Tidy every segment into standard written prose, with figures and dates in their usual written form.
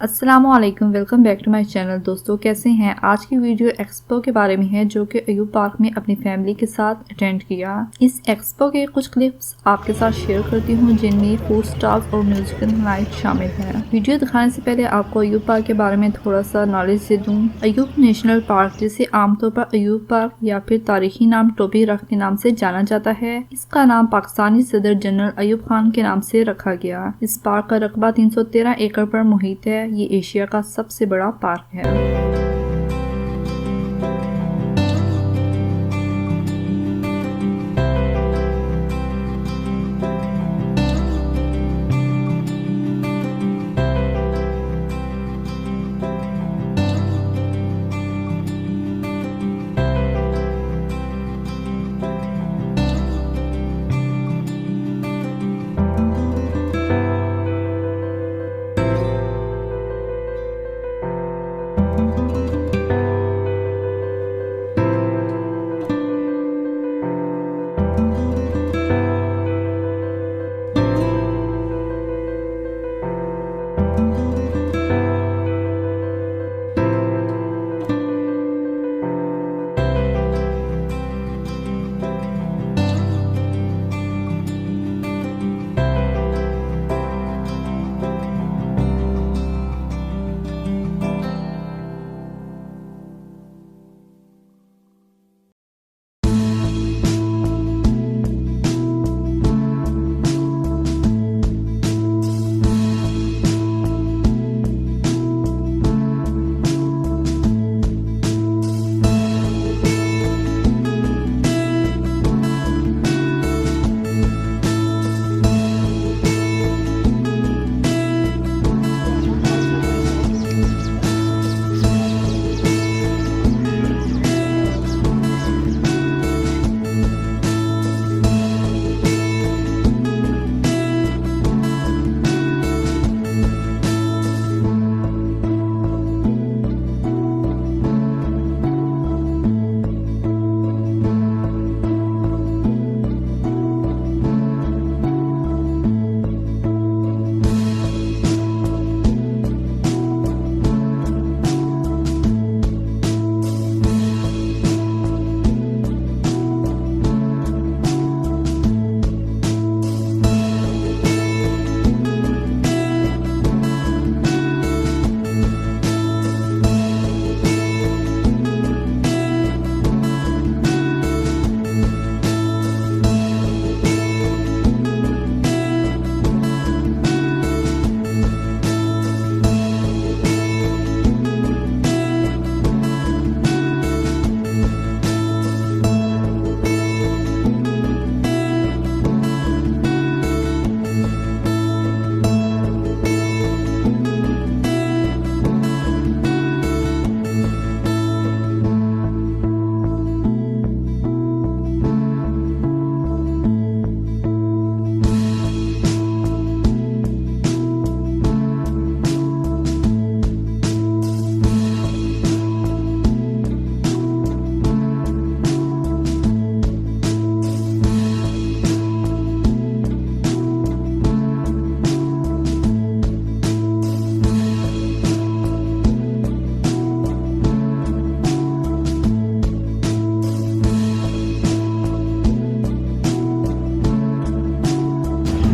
अस्सलामुअलैकुम, welcome back to my channel. दोस्तों कैसे हैं? आज की वीडियो एक्सपो के बारे में है जो कि अयूब पार्क में अपनी फैमिली के साथ अटेंड किया। इस एक्सपो के कुछ क्लिप्स आपके साथ शेयर करती हूँ जिनमें फूड स्टॉल्स और म्यूजिकल नाइट शामिल है। वीडियो दिखाने से पहले आपको अयूब पार्क के बारे में थोड़ा सा नॉलेज दे दूँ। अयूब नेशनल पार्क, जिसे आमतौर पर अयूब पार्क या फिर तारीखी नाम टोपी रख के नाम से जाना जाता है, इसका नाम पाकिस्तानी सदर जनरल अयूब खान के नाम से रखा गया। इस पार्क का रकबा 313 एकड़ पर मुहित है। ये एशिया का सबसे बड़ा पार्क है।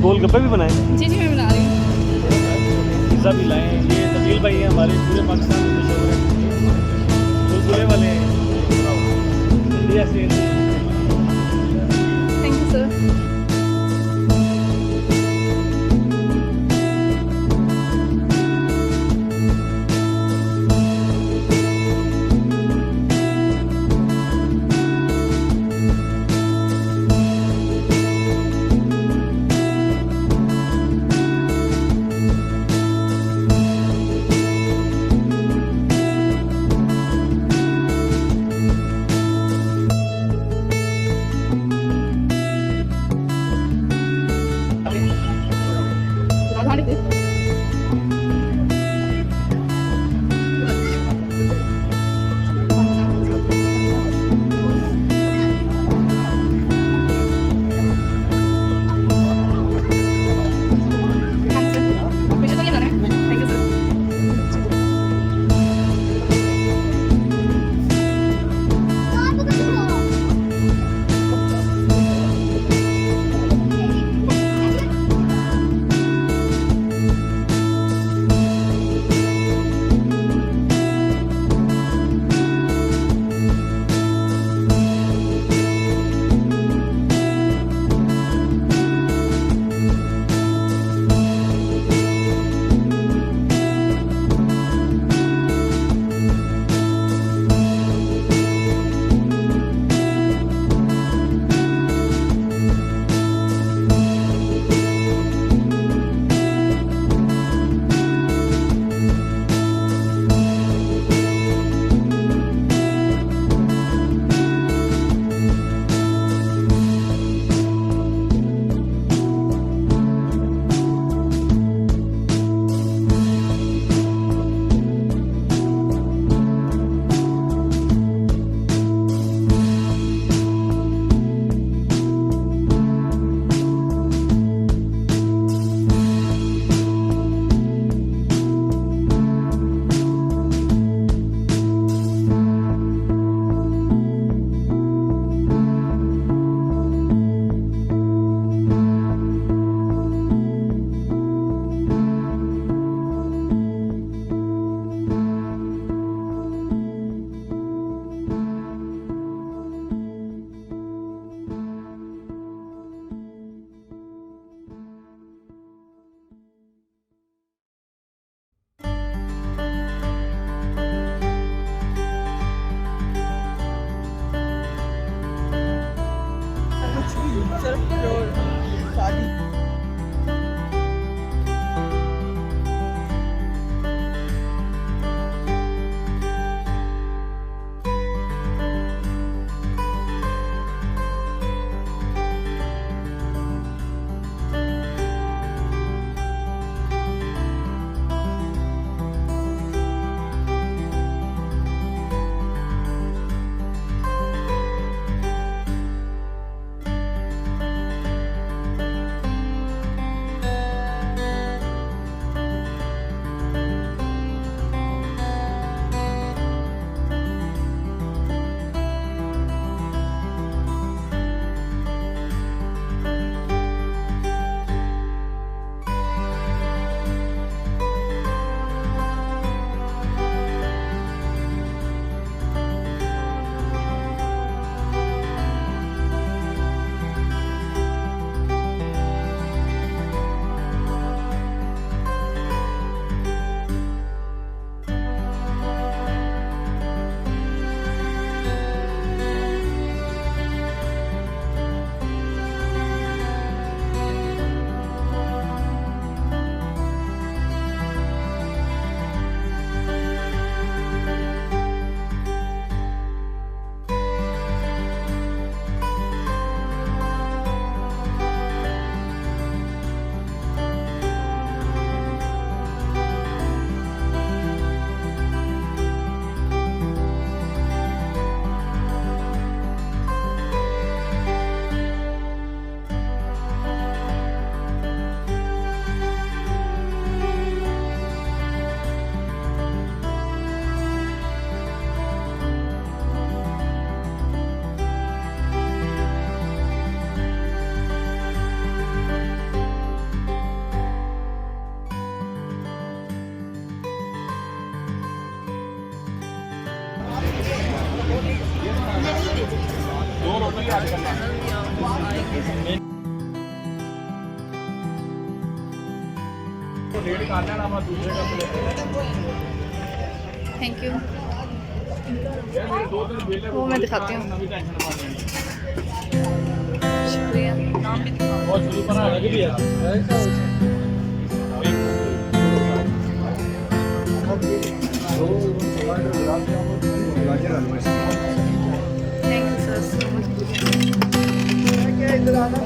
गोलगप्पे भी बनाए? जी मैं बना रही हूँ। पिज़्ज़ा भी लाए हैं। ये तब्दील भाई हैं, हमारे पूरे पाकिस्तान में मशहूर हैं। गुलगुले वाले हैं, इंडिया से। Thank you sir. दो रोटी ऐड करना रेड कर लेना मैं दूसरे कप ले थैंक यू। यार मेरे दो दिन बिल वो मैं दिखाती हूँ। नवी टेंशन पा लेनी शुक्रिया। नाम भी दिखाओ। बहुत शुरू पर अलग भी है thank you sir so much. क्या इधर आना